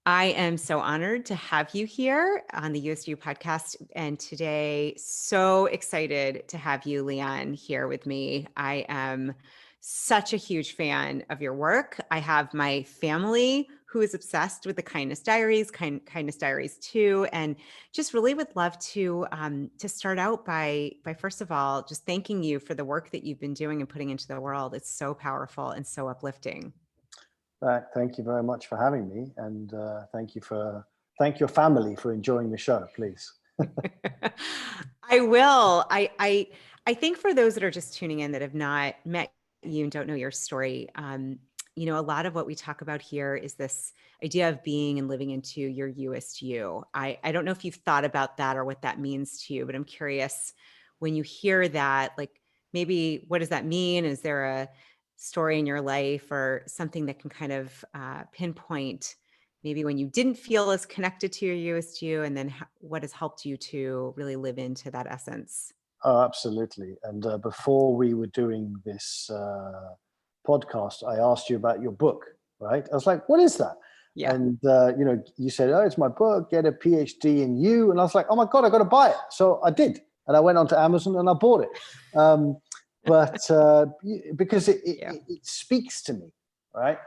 I am so honored to have you here on the Youest podcast. And today, so excited to have you, Leon, here with me. I am such a huge fan of your work. I have my family who is obsessed with the Kindness Diaries, Kindness Diaries too, and just really would love to start out by first of all just thanking you for the work that you've been doing and putting into the world. It's so powerful and so uplifting. Thank you very much for having me, and thank your family for enjoying the show, please. I will. I think for those that are just tuning in that have not met you and don't know your story, a lot of what we talk about here is this idea of being and living into your Youest you. I don't know if you've thought about that or what that means to you, but I'm curious when you hear that, like maybe what does that mean? Is there a story in your life or something that can kind of pinpoint maybe when you didn't feel as connected to your Youest you, and then what has helped you to really live into that essence? Oh, absolutely. And before we were doing this podcast, I asked you about your book, right? I was like, "What is that?" Yeah. And you said, "Oh, it's my book. Get a PhD in you." And I was like, "Oh my God, I got to buy it!" So I did, and I went onto Amazon and I bought it. Because Yeah. it speaks to me, right?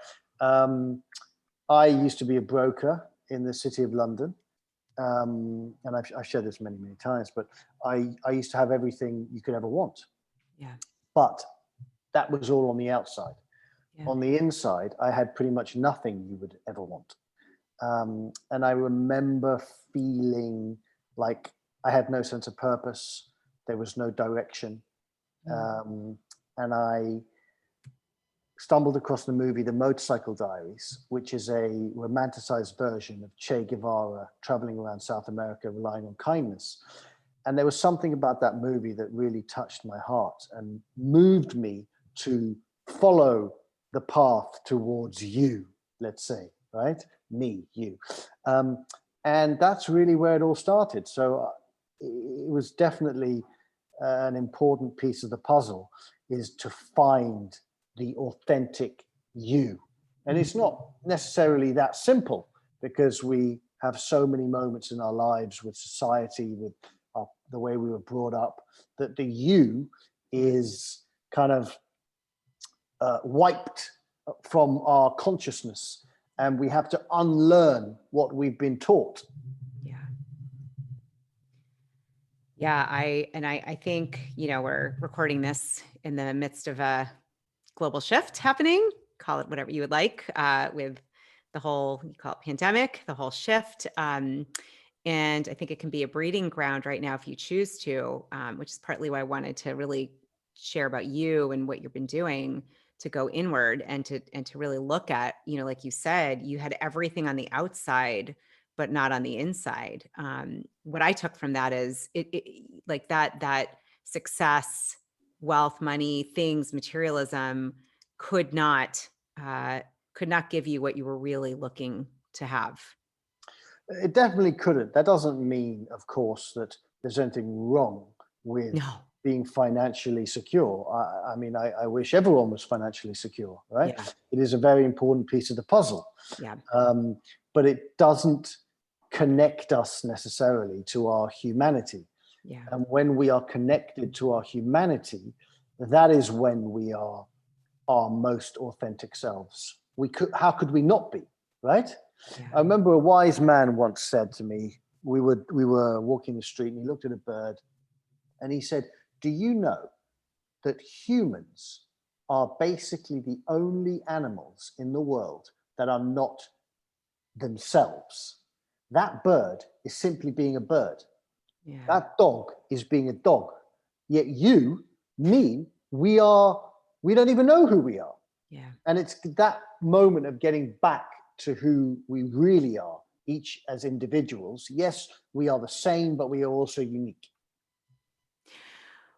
I used to be a broker in the City of London, and I've shared this many, many times, but I used to have everything you could ever want. Yeah. But that was all on the outside. Yeah. On the inside, I had pretty much nothing you would ever want. And I remember feeling like I had no sense of purpose. There was no direction. And I stumbled across the movie The Motorcycle Diaries, which is a romanticized version of Che Guevara traveling around South America, relying on kindness. And there was something about that movie that really touched my heart and moved me to follow the path towards you, let's say, right? Me, you. And that's really where it all started. So it was definitely an important piece of the puzzle, is to find the authentic you. And it's not necessarily that simple, because we have so many moments in our lives with society, with the way we were brought up, that the you is kind of wiped from our consciousness, and we have to unlearn what we've been taught. Yeah, I think, we're recording this in the midst of a global shift happening, call it whatever you would like, with the whole, you call it pandemic, the whole shift. And I think it can be a breeding ground right now if you choose to, which is partly why I wanted to really share about you and what you've been doing to go inward and to really look at, like you said, you had everything on the outside, but not on the inside. What I took from that is like that success, wealth, money, things, materialism could not give you what you were really looking to have. It definitely couldn't. That doesn't mean, of course, that there's anything wrong with No. being financially secure. I mean, I wish everyone was financially secure, right? Yeah. It is a very important piece of the puzzle. Yeah. But it doesn't connect us necessarily to our humanity. Yeah. And when we are connected to our humanity, that is when we are our most authentic selves. How could we not be, right? Yeah. I remember a wise man once said to me, we were walking the street, and he looked at a bird, and he said, "Do you know that humans are basically the only animals in the world that are not themselves? That bird is simply being a bird. Yeah. That dog is being a dog. Yet you, me, we don't even know who we are." Yeah. And it's that moment of getting back to who we really are, each as individuals. Yes, we are the same, but we are also unique.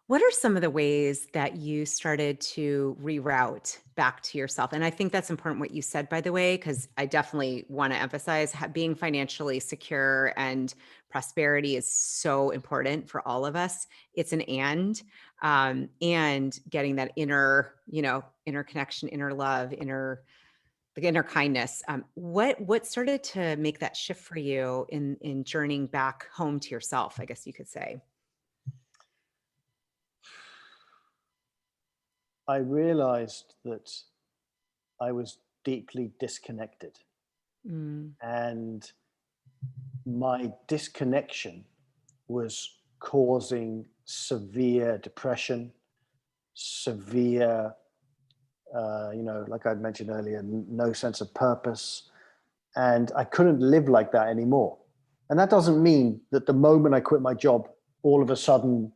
What are some of the ways that you started to reroute back to yourself? And I think that's important what you said, by the way, because I definitely want to emphasize being financially secure and prosperity is so important for all of us. It's an and getting that inner connection, inner love, like inner kindness. What started to make that shift for you in journeying back home to yourself, I guess you could say? I realized that I was deeply disconnected, Mm, and my disconnection was causing severe depression, severe, like I mentioned earlier, no sense of purpose. And I couldn't live like that anymore. And that doesn't mean that the moment I quit my job, all of a sudden,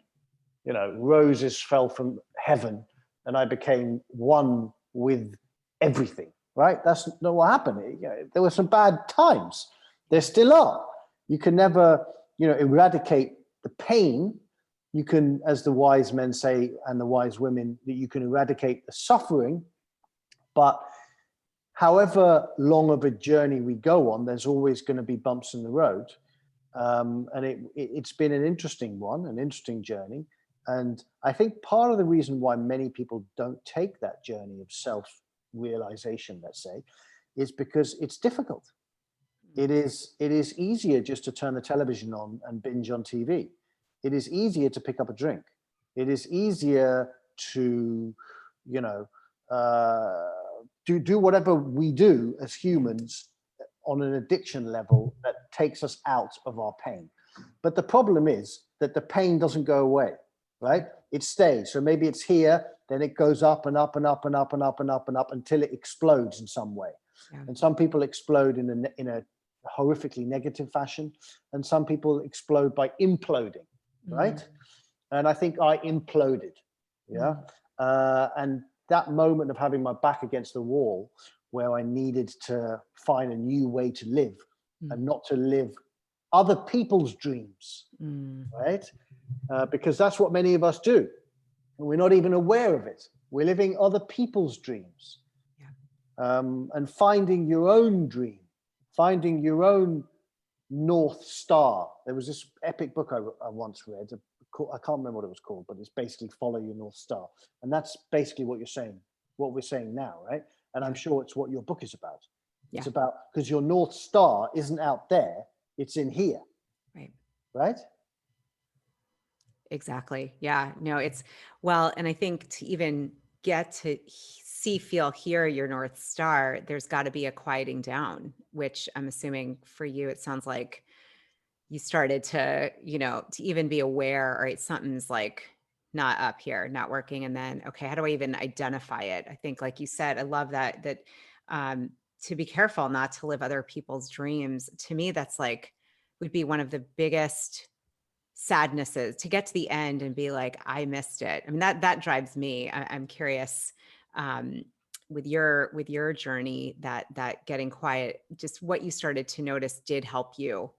roses fell from heaven and I became one with everything, right? That's not what happened. There were some bad times. There still are. You can never, eradicate the pain. You can, as the wise men say, and the wise women, that you can eradicate the suffering. But however long of a journey we go on, there's always going to be bumps in the road. And it's been an interesting journey. And I think part of the reason why many people don't take that journey of self-realization, let's say, is because it's difficult. It is easier just to turn the television on and binge on TV. It is easier to pick up a drink. It is easier to, do whatever we do as humans on an addiction level that takes us out of our pain. But the problem is that the pain doesn't go away, right? It stays. So maybe it's here, then it goes up and up and up and up and up and up and up until it explodes in some way. yeah. And some people explode in a horrifically negative fashion, and some people explode by imploding, right? Mm, And I think I imploded, yeah. And that moment of having my back against the wall, where I needed to find a new way to live and not to live other people's dreams, right? Because that's what many of us do. And we're not even aware of it. We're living other people's dreams. Yeah. And finding your own dream, finding your own North Star. There was this epic book I once read. I can't remember what it was called, but it's basically Follow Your North Star. And that's basically what you're saying, what we're saying now, right? And I'm sure it's what your book is about. It's about, because your North Star isn't out there, it's in here. Right. Right? Exactly. Yeah. No, well, and I think to even get to see, feel, hear your North Star, there's got to be a quieting down, which I'm assuming for you, it sounds like you started to, to even be aware, all right, something's like not up here, not working. And then, okay, how do I even identify it? I think, like you said, I love that, to be careful not to live other people's dreams. To me, that's would be one of the biggest sadnesses, to get to the end and be like, I missed it. I mean, that drives me. I'm curious, with your journey, that getting quiet, just what you started to notice did help you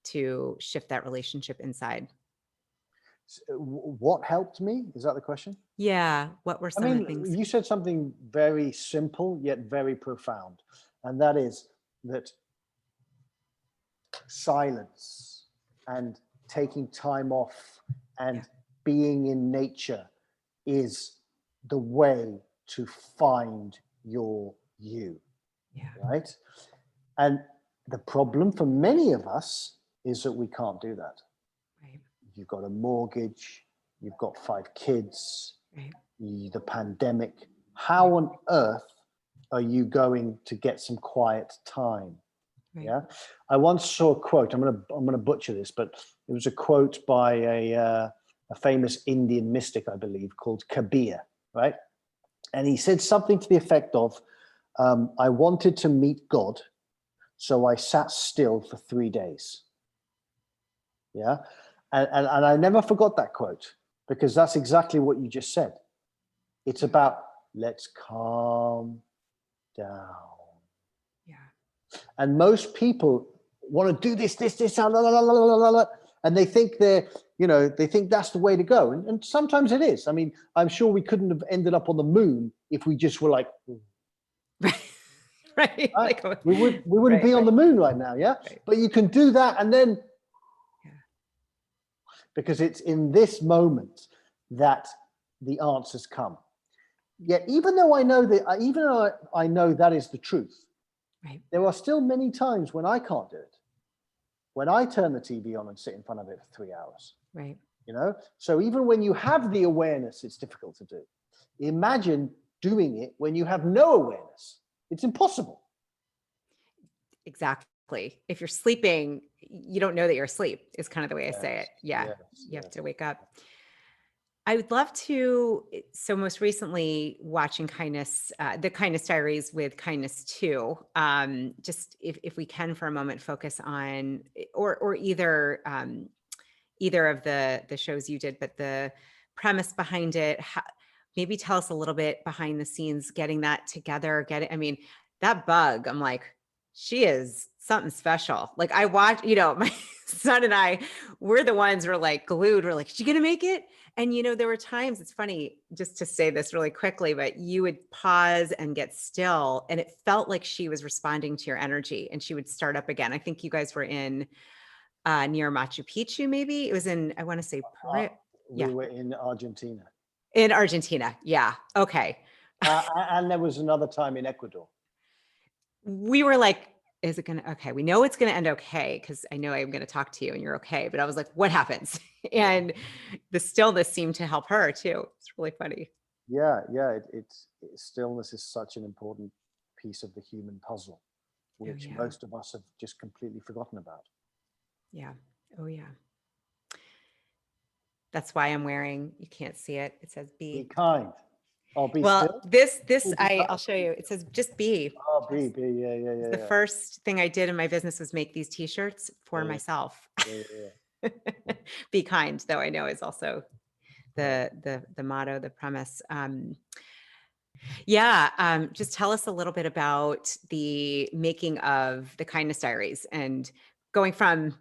to shift that relationship inside. What helped me? Is that the question? Yeah. What were I some of the mean, things? you said something very simple yet very profound, and that is that silence and taking time off and being in nature is the way to find your you, right? And the problem for many of us is that we can't do that. Right. You've got a mortgage, you've got 5 kids, Right. the pandemic. How on earth are you going to get some quiet time? Right. Yeah, I once saw a quote. I'm gonna butcher this, but it was a quote by a famous Indian mystic, I believe, called Kabir, right? And he said something to the effect of, "I wanted to meet God, so I sat still for 3 days." Yeah, and I never forgot that quote, because that's exactly what you just said. It's about, let's calm down. And most people want to do this, la, la, la, la, la, la, and they think they think that's the way to go. And sometimes it is. I mean, I'm sure we couldn't have ended up on the moon if we just were like, Right. Right. we wouldn't be on the moon right now. Yeah. Right. But you can do that. And then, because it's in this moment that the answers come. Yet, even though I know that is the truth, Right. There are still many times when I can't do it, when I turn the TV on and sit in front of it for 3 hours. Right. So even when you have the awareness, it's difficult to do. Imagine doing it when you have no awareness. It's impossible. Exactly. If you're sleeping, you don't know that you're asleep, is kind of the way I say it. Yeah. You have to wake up. I would love to. So most recently watching the Kindness Diaries with Kindness 2. Just if we can for a moment focus on, or either of the shows you did, but the premise behind it, maybe tell us a little bit behind the scenes, getting that together, I mean, that bug, I'm like, she is something special. Like I watch, my son and I, we're the ones who are like glued. We're like, is she going to make it? And, there were times, it's funny just to say this really quickly, but you would pause and get still. And it felt like she was responding to your energy and she would start up again. I think you guys were in near Machu Picchu, maybe. It was in, I want to say, we were in Argentina. In Argentina. Yeah. Okay. And there was another time in Ecuador. We were like, is it going to, okay, we know it's going to end okay, because I know I'm going to talk to you and you're okay. But I was like, what happens? And the stillness seemed to help her too. It's really funny. Yeah. Stillness is such an important piece of the human puzzle, which most of us have just completely forgotten about. Yeah. Oh, yeah. That's why I'm wearing, you can't see it. It says be kind. Oh, be well, still. I'll show you. It says just be. Oh, be. Yeah. The first thing I did in my business was make these t-shirts for myself. Yeah. Be kind, though, I know is also the motto, the premise. Just tell us a little bit about the making of the Kindness Diaries and going from,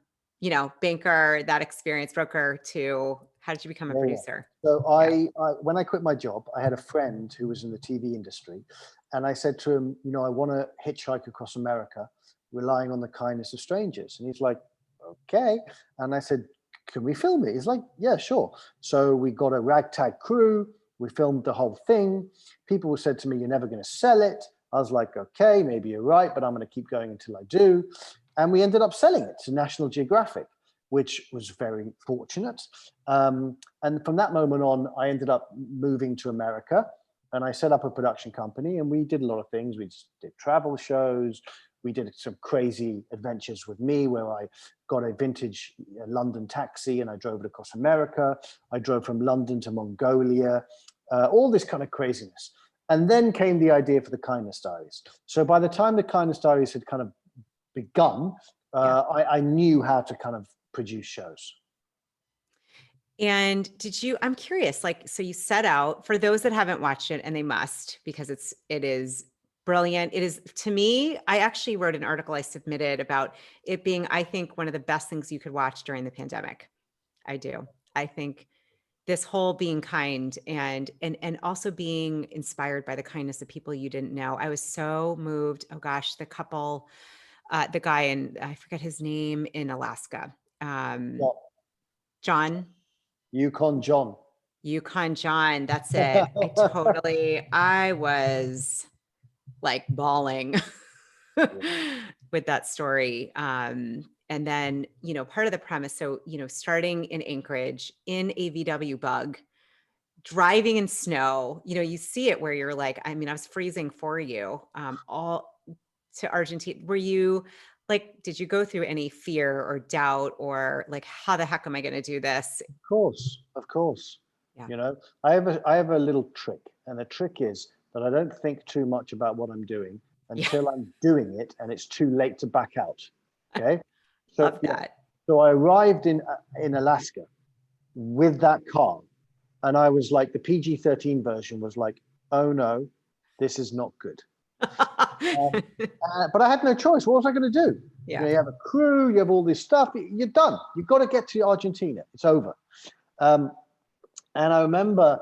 banker, that experience, broker, to how did you become a producer? So I when I quit my job, I had a friend who was in the TV industry, and I said to him, I want to hitchhike across America, relying on the kindness of strangers. And he's like, okay. And I said, can we film it? He's like, yeah, sure. So we got a ragtag crew. We filmed the whole thing. People said to me, you're never going to sell it. I was like, okay, maybe you're right, but I'm going to keep going until I do. And we ended up selling it to National Geographic, which was very fortunate. And from that moment on, I ended up moving to America and I set up a production company and we did a lot of things. We did travel shows. We did some crazy adventures with me where I got a vintage London taxi and I drove it across America. I drove from London to Mongolia, all this kind of craziness. And then came the idea for the Kindness Diaries. So by the time the Kindness Diaries had kind of begun, I knew how to kind of produce shows. And I'm curious, so you set out, for those that haven't watched it, and they must, because it is brilliant. It is, to me, I actually wrote an article I submitted about it being, I think, one of the best things you could watch during the pandemic. I do. I think this whole being kind and also being inspired by the kindness of people you didn't know. I was so moved. Oh gosh, the couple, the guy I forget his name, in Alaska. John. Yukon John. That's it. I was like bawling with that story. And then, part of the premise, so, starting in Anchorage in a VW bug, driving in snow, you see it where you're like, I was freezing for you, all to Argentina. Were you like, did you go through any fear or doubt or like, how the heck am I going to do this? Of course. Yeah. I have a little trick, and the trick is that I don't think too much about what I'm doing until I'm doing it and it's too late to back out. Okay. So, love that. So I arrived in Alaska with that car, and I was like, the PG-13 version was like, oh no, this is not good. But I had no choice. What was I going to do? Yeah. You have a crew, you have all this stuff, you're done. You've got to get to Argentina. It's over. And I remember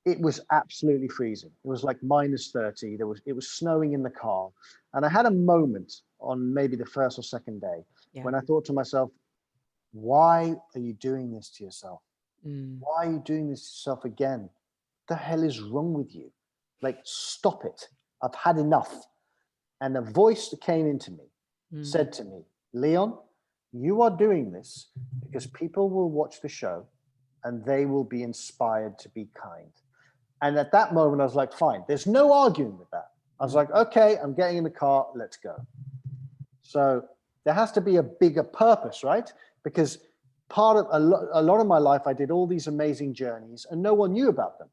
it was absolutely freezing. It was like -30. It was snowing in the car. And I had a moment on maybe the first or second day when I thought to myself, why are you doing this to yourself? Why are you doing this to yourself again? What the hell is wrong with you? Like, stop it. I've had enough. And a voice that came into me said to me, Leon, you are doing this because people will watch the show and they will be inspired to be kind. And at that moment, I was like, fine, there's no arguing with that. I was like, okay, I'm getting in the car, let's go. So there has to be a bigger purpose, right? Because part of a lot of my life, I did all these amazing journeys and no one knew about them.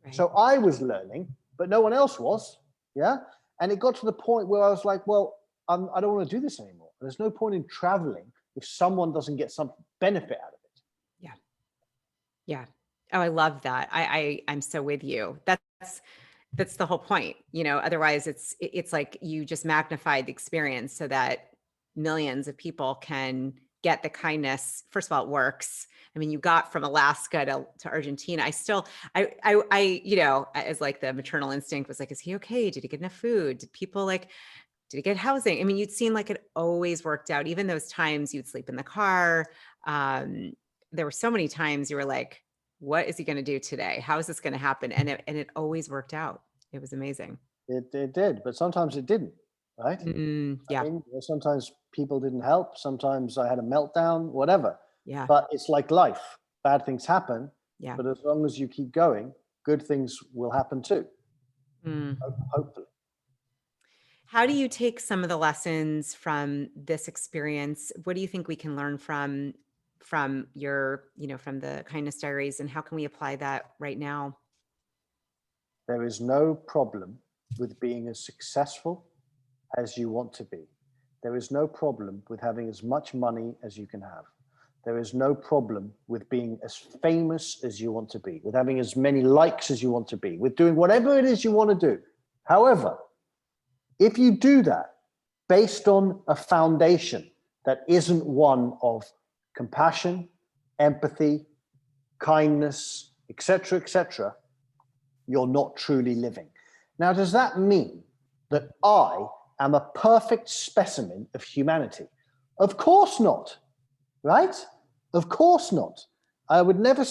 Right. So I was learning, but no one else was. Yeah. And it got to the point where I was like, well, I don't want to do this anymore. There's no point in traveling if someone doesn't get some benefit out of it. Yeah. Yeah. Oh, I love that. I'm so with you. That's the whole point. Otherwise it's like you just magnified the experience so that millions of people can get the kindness. First of all, it works. I mean, you got from Alaska to Argentina. As like the maternal instinct was like, is he okay? Did he get enough food? Did he get housing? I mean, you'd seem like it always worked out. Even those times you'd sleep in the car. There were so many times you were like, what is he going to do today? How is this going to happen? And it always worked out. It was amazing. It did, but sometimes it didn't, right? Yeah. I mean, sometimes people didn't help. Sometimes I had a meltdown, whatever. Yeah. But it's like life. Bad things happen. Yeah. But as long as you keep going, good things will happen too. Hopefully. How do you take some of the lessons from this experience? What do you think we can learn from your, from the Kindness Diaries, and how can we apply that right now? There is no problem with being as successful as you want to be. There is no problem with having as much money as you can have. There is no problem with being as famous as you want to be, with having as many likes as you want to be, with doing whatever it is you want to do. However, if you do that based on a foundation that isn't one of compassion, empathy, kindness, etc., you're not truly living. Now, does that mean that I am a perfect specimen of humanity? Of course not, right? Of course not. I would never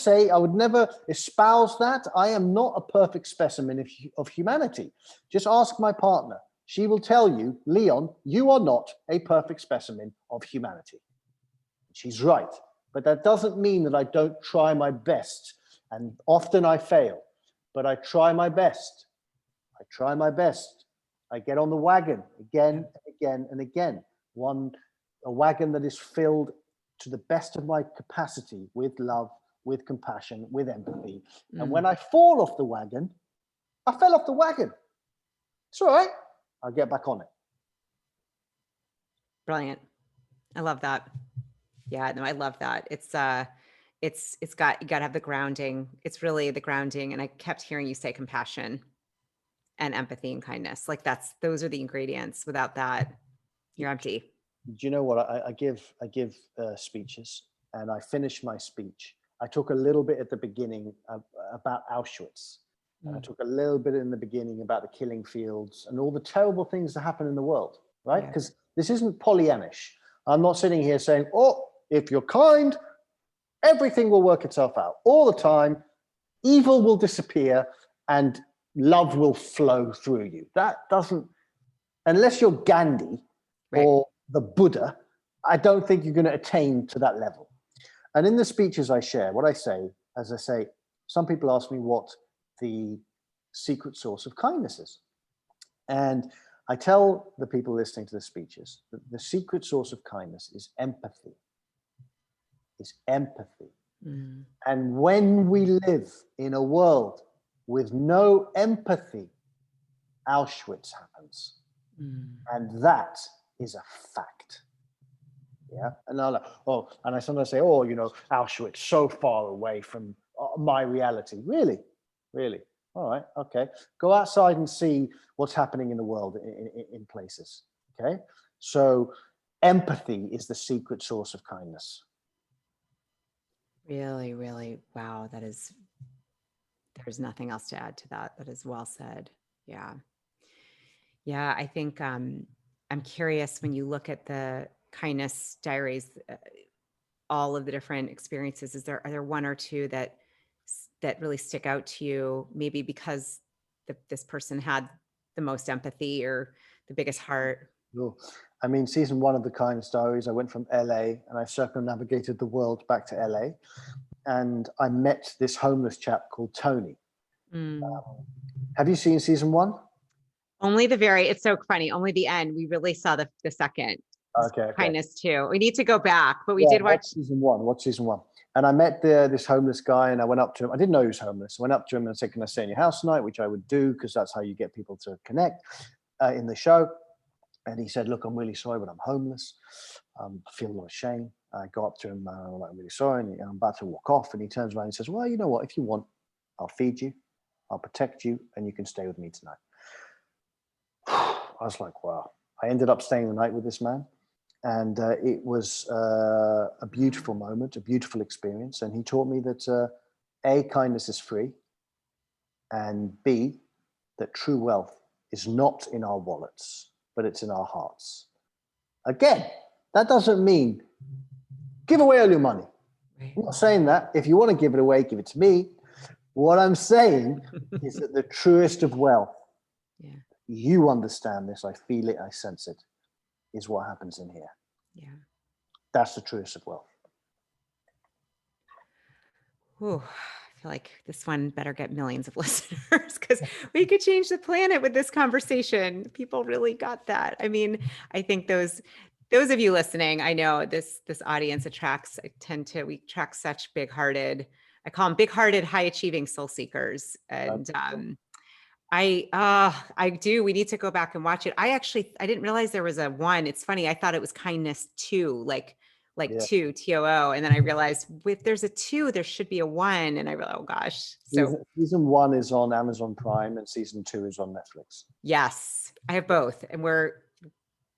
espouse that. I am not a perfect specimen of humanity. Just ask my partner. She will tell you, Leon, you are not a perfect specimen of humanity. She's right. But that doesn't mean that I don't try my best. And often I fail, but I try my best. I try my best. I get on the wagon again and again and again. A wagon that is filled to the best of my capacity with love, with compassion, with empathy. And when I fall off the wagon, I fell off the wagon. It's all right. I'll get back on it. Brilliant. I love that. Yeah, no, I love that. You got to have the grounding. It's really the grounding. And I kept hearing you say compassion and empathy and kindness. Like those are the ingredients. Without that, you're empty. Do you know what? I give speeches, and I finish my speech. I talk a little bit at the beginning about Auschwitz. And I talk a little bit in the beginning about the killing fields and all the terrible things that happen in the world, right? Because this isn't Pollyannish. I'm not sitting here saying, oh, if you're kind, everything will work itself out. All the time, evil will disappear and love will flow through you. That doesn't, unless you're Gandhi or the Buddha, I don't think you're going to attain to that level. And in the speeches I share, what I say, as I say, some people ask me what the secret source of kindness is. And I tell the people listening to the speeches that the secret source of kindness is empathy. Is empathy. And when we live in a world with no empathy, Auschwitz happens. And that is a fact. Yeah. And I sometimes say, oh, Auschwitz, so far away from my reality. Really? Really? All right. Okay. Go outside and see what's happening in the world in places. Okay. So empathy is the secret source of kindness. Really, really. Wow. There's nothing else to add to that. That is well said. Yeah. Yeah. I think I'm curious, when you look at the Kindness Diaries, all of the different experiences, are there one or two that really stick out to you, maybe because this person had the most empathy or the biggest heart. Sure. I mean, season 1 of the Kindness Diaries, I went from LA and I circumnavigated the world back to LA. And I met this homeless chap called Tony. Mm. Have you seen season 1? Only it's so funny. Only the end. We really saw the second. Okay. Kindness 2. We need to go back, but we Yeah, did watch season 1. Watch season 1. And I met this homeless guy, and I went up to him. I didn't know he was homeless. I went up to him and said, "Can I stay in your house tonight?" Which I would do, because that's how you get people to connect in the show. And he said, "Look, I'm really sorry, but I'm homeless. I feel a lot of shame." I go up to him, I'm like, "Really sorry," and I'm about to walk off, and he turns around and says, "Well, you know what? If you want, I'll feed you, I'll protect you, and you can stay with me tonight." I was like, wow. I ended up staying the night with this man, and it was a beautiful moment, a beautiful experience. And he taught me that A, kindness is free, and B, that true wealth is not in our wallets, but it's in our hearts. Again, that doesn't mean give away all your money. Right. I'm not saying that. If you want to give it away, give it to me. What I'm saying is that the truest of wealth, Yeah. you understand this, I feel it, I sense it, is what happens in here. Yeah. That's the truest of wealth. Ooh, I feel like this one better get millions of listeners, because we could change the planet with this conversation. People really got that. I mean, I think those of you listening, I know this audience we attract such big-hearted, I call them big-hearted, high-achieving soul seekers. And I do. We need to go back and watch it. I didn't realize there was a 1. It's funny. I thought it was Kindness 2, like Yeah. 2, TOO. And then I realized if there's a 2, there should be a 1. And I realized, oh gosh. So season 1 is on Amazon Prime and season 2 is on Netflix. yes, I have both. And we're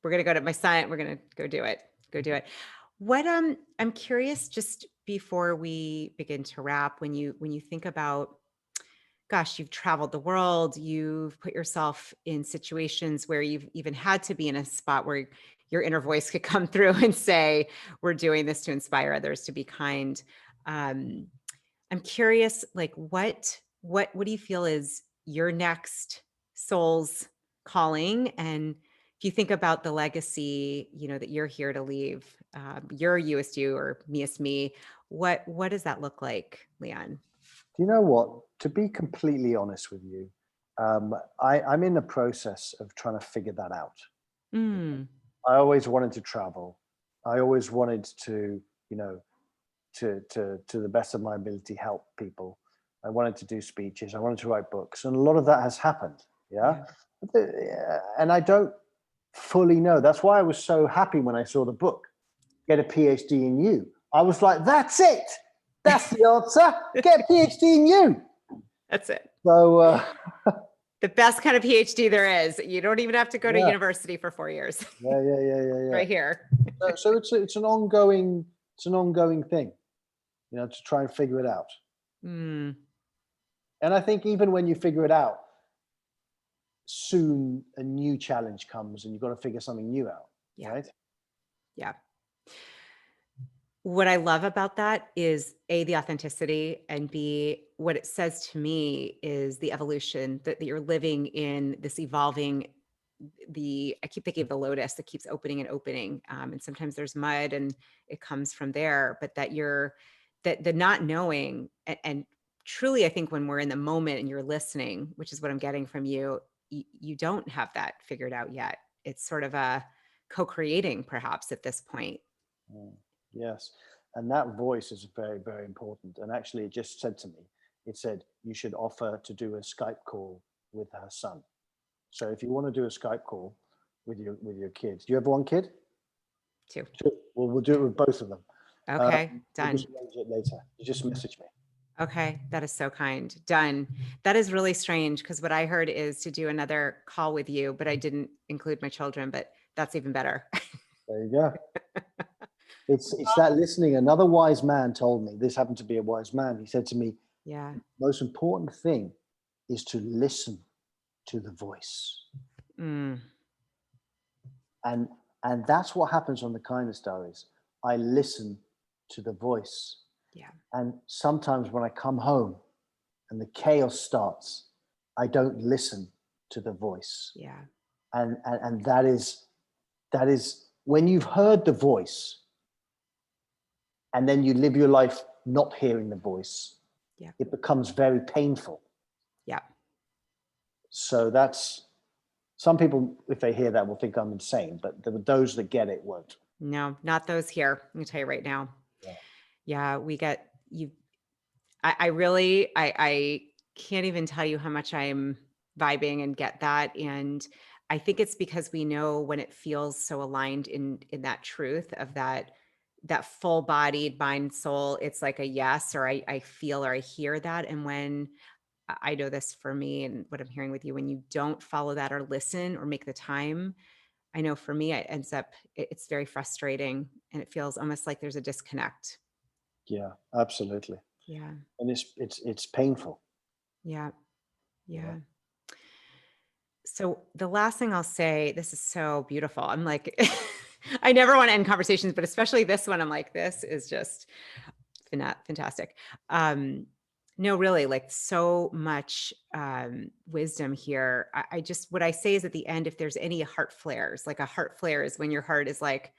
going to go to my son. We're going to go do it. What, I'm curious, just before we begin to wrap, when you think about, gosh, you've traveled the world, you've put yourself in situations where you've even had to be in a spot where your inner voice could come through and say, we're doing this to inspire others to be kind. I'm curious, like, what do you feel is your next soul's calling? And if you think about the legacy, that you're here to leave, your Youest you or meest me, what does that look like, Leon? Do you know what? To be completely honest with you, I'm in the process of trying to figure that out. Mm. I always wanted to travel. I always wanted to, to the best of my ability, help people. I wanted to do speeches. I wanted to write books, and a lot of that has happened. Yeah. And I don't fully know. That's why I was so happy when I saw the book, Get a PhD in You. I was like, that's it. That's the answer. Get a PhD in You. That's it. So the best kind of PhD there is. You don't even have to go to university for 4 years. Yeah. Right here. So it's an ongoing thing, to try and figure it out. Mm. And I think even when you figure it out, soon a new challenge comes and you've got to figure something new out. Yeah. Right? Yeah. What I love about that is A, the authenticity, and B, what it says to me is the evolution that you're living in, this evolving, I keep thinking of the lotus that keeps opening and opening. And sometimes there's mud and it comes from there, but that the not knowing, and truly, I think when we're in the moment and you're listening, which is what I'm getting from you, you don't have that figured out yet. It's sort of a co-creating perhaps at this point. Yes. And that voice is very, very important. And actually, it just said to me, it said, you should offer to do a Skype call with her son. So if you want to do a Skype call with your kids, do you have one kid? 2. Well, we'll do it with both of them. Okay, done. We'll just arrange it later. You just message me. Okay, that is so kind. Done. That is really strange, because what I heard is to do another call with you, but I didn't include my children, but that's even better. There you go. It's that listening. Another wise man told me, this happened to be a wise man. He said to me, yeah, most important thing is to listen to the voice. Mm. And that's what happens on the Kindness Diaries. I listen to the voice. Yeah. And sometimes when I come home and the chaos starts, I don't listen to the voice. Yeah. And that is when you've heard the voice and then you live your life not hearing the voice, Yeah. it becomes very painful. Yeah. So that's, some people, if they hear that, will think I'm insane, but those that get it won't. No, not those here. Let me tell you right now. Yeah. Yeah, we get you. I really, I can't even tell you how much I'm vibing and get that. And I think it's because we know when it feels so aligned in that truth of that full bodied mind soul, it's like a yes, or I feel or I hear that. And when I know this for me and what I'm hearing with you, when you don't follow that or listen or make the time, I know for me, it ends up, it's very frustrating and it feels almost like there's a disconnect. Yeah, absolutely. Yeah. And it's painful. Yeah. Yeah. Yeah. So the last thing I'll say, this is so beautiful. I'm like, I never want to end conversations, but especially this one, I'm like, this is just fantastic. No, really, like so much wisdom here. I just, what I say is at the end, if there's any heart flares, like a heart flare is when your heart is like,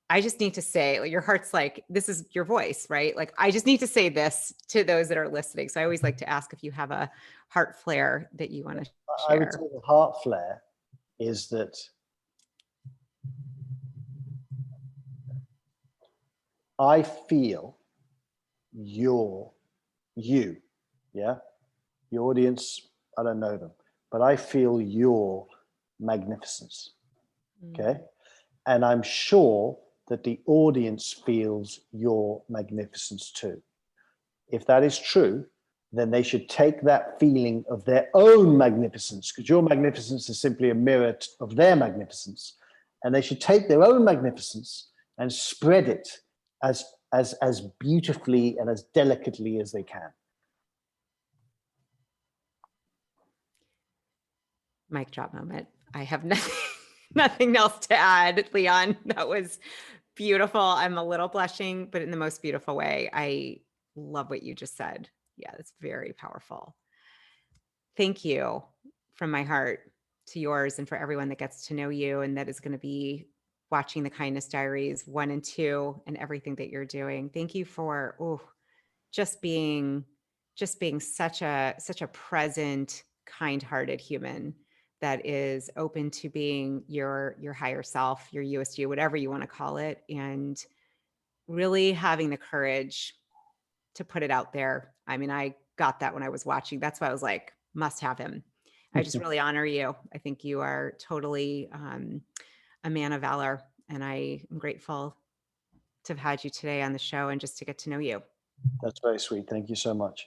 I just need to say, like your heart's like, this is your voice, right? Like, I just need to say this to those that are listening. So I always like to ask if you have a heart flare that you want to I would say share. the heart flare is that I feel you, yeah, the audience, I don't know them, but I feel your magnificence. Okay. And I'm sure that the audience feels your magnificence too. If that is true, then they should take that feeling of their own magnificence, because your magnificence is simply a mirror of their magnificence. And they should take their own magnificence and spread it as beautifully and as delicately as they can. Mic drop moment. I have nothing, nothing else to add, Leon. That was beautiful. I'm a little blushing, but in the most beautiful way. I love what you just said. Yeah, it's very powerful. Thank you from my heart to yours and for everyone that gets to know you and that is going to be watching the Kindness Diaries 1 and 2 and everything that you're doing. Thank you for just being such a present, kind-hearted human that is open to being your higher self, your Youest you, whatever you want to call it, and really having the courage to put it out there. I mean, I got that when I was watching. That's why I was like, must have him. I just really honor you. I think you are totally a man of valor, and I am grateful to have had you today on the show and just to get to know you. That's very sweet. Thank you so much.